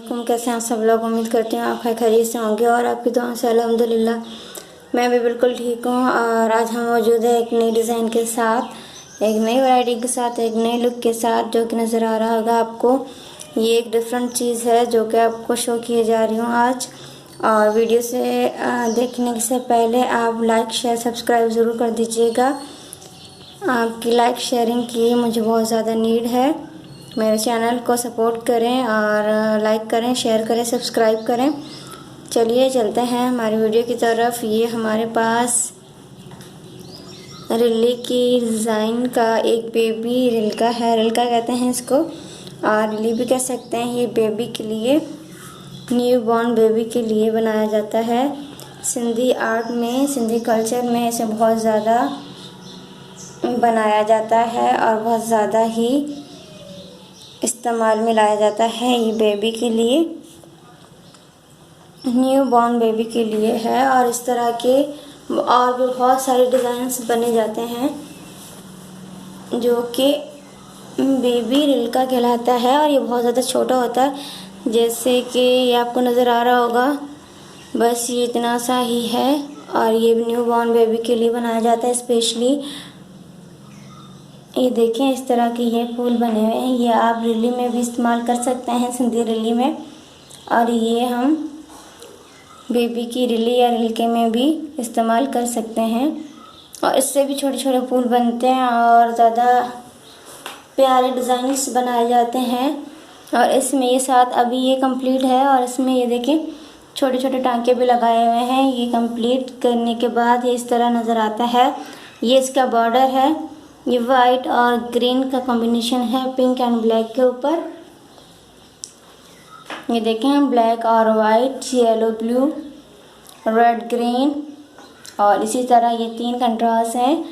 वालेकुम। कैसे हैं सब लोग? उम्मीद करते हैं आप खैरियत से होंगे और आपकी दुआ से अल्हम्दुलिल्लाह मैं भी बिल्कुल ठीक हूँ। और आज हम मौजूद है एक नई डिज़ाइन के साथ, एक नई वैरायटी के साथ, एक नए लुक के साथ, जो कि नज़र आ रहा होगा आपको। ये एक डिफरेंट चीज़ है जो कि आपको शो किए जा रही हूँ आज। और वीडियो से देखने से पहले आप लाइक शेयर सब्सक्राइब ज़रूर कर दीजिएगा। आपकी लाइक शेयरिंग की मुझे बहुत ज़्यादा नीड है। मेरे चैनल को सपोर्ट करें और लाइक करें, शेयर करें, सब्सक्राइब करें। चलिए चलते हैं हमारी वीडियो की तरफ। ये हमारे पास रिल्ली की डिज़ाइन का एक बेबी रिल्का है। रिल्का कहते हैं इसको और रिल्ली भी कह सकते हैं। ये बेबी के लिए, न्यू बॉर्न बेबी के लिए बनाया जाता है। सिंधी आर्ट में, सिंधी कल्चर में इसे बहुत ज़्यादा बनाया जाता है और बहुत ज़्यादा ही इस्तेमाल में लाया जाता है। ये बेबी के लिए, न्यू बॉर्न बेबी के लिए है। और इस तरह के और भी बहुत सारे डिज़ाइंस बने जाते हैं जो कि बेबी रिल्का कहलाता है। और ये बहुत ज़्यादा छोटा होता है, जैसे कि ये आपको नज़र आ रहा होगा, बस ये इतना सा ही है। और ये न्यू बॉर्न बेबी के लिए बनाया जाता है स्पेशली। ये देखें, इस तरह के ये फूल बने हुए हैं। ये आप रिल्ली में भी इस्तेमाल कर सकते हैं, सिंधी रिल्ली में। और ये हम बेबी की रिल्ली या रिल्के में भी इस्तेमाल कर सकते हैं। और इससे भी छोटे छोटे फूल बनते हैं और ज़्यादा प्यारे डिज़ाइंस बनाए जाते हैं। और इसमें ये साथ अभी ये कंप्लीट है और इसमें ये देखें छोटे छोटे टांके भी लगाए हुए हैं। ये कंप्लीट करने के बाद ये इस तरह नज़र आता है। ये इसका बॉर्डर है, ये वाइट और ग्रीन का कॉम्बिनेशन है, पिंक एंड ब्लैक के ऊपर। ये देखें, ब्लैक और white, yellow blue, red green, और इसी तरह ये 3 कंट्रास्ट हैं।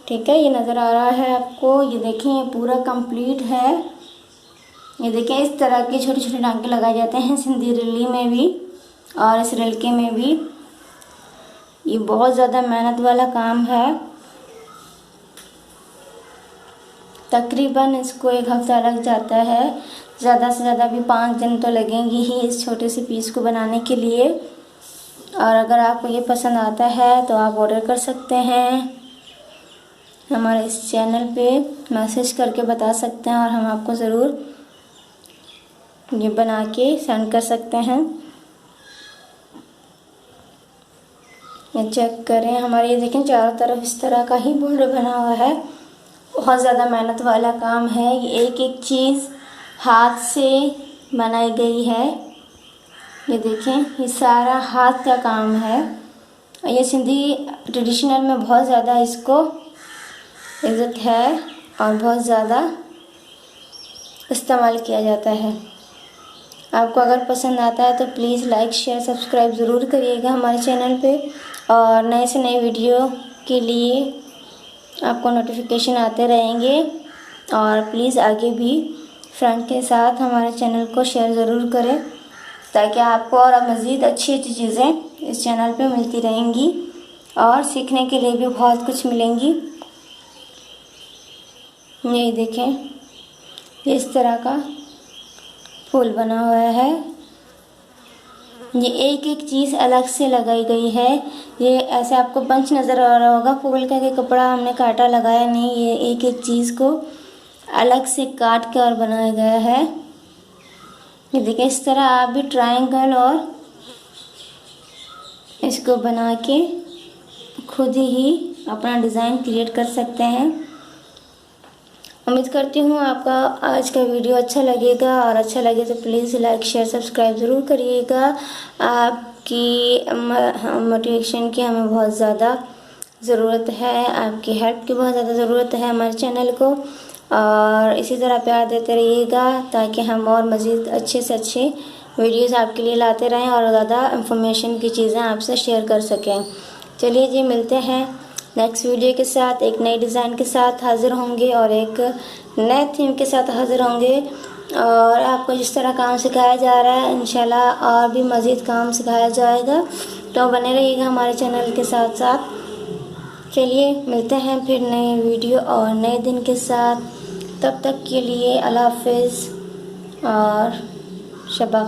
ठीक है, ये नज़र आ रहा है आपको। ये देखें, ये पूरा कंप्लीट है। ये देखें, इस तरह के छोटे छोटे टांके लगाए जाते हैं सिंधी रिल्ली में भी और इस रिल्के में भी। ये बहुत ज़्यादा मेहनत वाला काम है। तकरीबन इसको 1 हफ्ता लग जाता है, ज़्यादा से ज़्यादा भी 5 दिन तो लगेंगे ही इस छोटे से पीस को बनाने के लिए। और अगर आपको ये पसंद आता है तो आप ऑर्डर कर सकते हैं, हमारे इस चैनल पे मैसेज करके बता सकते हैं और हम आपको ज़रूर ये बना के सेंड कर सकते हैं। ये चेक करें, हमारे ये देखें चारों तरफ इस तरह का ही बॉर्डर बना हुआ है। बहुत ज़्यादा मेहनत वाला काम है। ये एक एक चीज़ हाथ से बनाई गई है। ये देखें, ये सारा हाथ का काम है। ये सिंधी ट्रेडिशनल में बहुत ज़्यादा इसको इज़्ज़त है और बहुत ज़्यादा इस्तेमाल किया जाता है। आपको अगर पसंद आता है तो प्लीज़ लाइक शेयर सब्सक्राइब ज़रूर करिएगा हमारे चैनल पे। और नए से नए वीडियो के लिए आपको नोटिफिकेशन आते रहेंगे। और प्लीज़ आगे भी फ्रेंड के साथ हमारे चैनल को शेयर ज़रूर करें, ताकि आपको और मज़ीद अच्छी अच्छी चीज़ें इस चैनल पे मिलती रहेंगी और सीखने के लिए भी बहुत कुछ मिलेंगी। ये देखें, ये इस तरह का फूल बना हुआ है। ये एक एक चीज़ अलग से लगाई गई है। ये ऐसे आपको पंच नज़र आ रहा होगा फूल का, कि कपड़ा हमने काटा लगाया नहीं, ये एक एक चीज़ को अलग से काट के और बनाया गया है। ये देखिए, इस तरह आप भी ट्रायंगल और इसको बना के खुद ही अपना डिज़ाइन क्रिएट कर सकते हैं। उम्मीद करती हूँ आपका आज का वीडियो अच्छा लगेगा, और अच्छा लगे तो प्लीज़ लाइक शेयर सब्सक्राइब ज़रूर करिएगा। आपकी मोटिवेशन की हमें बहुत ज़्यादा ज़रूरत है, आपकी हेल्प की बहुत ज़्यादा ज़रूरत है हमारे चैनल को। और इसी तरह प्यार देते रहिएगा, ताकि हम और मज़ीद अच्छे से अच्छे वीडियोज़ आपके लिए लाते रहें और ज़्यादा इंफॉर्मेशन की चीज़ें आपसे शेयर कर सकें। चलिए जी, मिलते हैं नेक्स्ट वीडियो के साथ। एक नई डिज़ाइन के साथ हाज़िर होंगे और एक नए थीम के साथ हाज़िर होंगे। और आपको जिस तरह काम सिखाया जा रहा है, इंशाल्लाह और भी मज़ीद काम सिखाया जाएगा, तो बने रहिएगा हमारे चैनल के साथ साथ। चलिए मिलते हैं फिर नए वीडियो और नए दिन के साथ। तब तक के लिए अल्लाह हाफ़िज़ और शबा।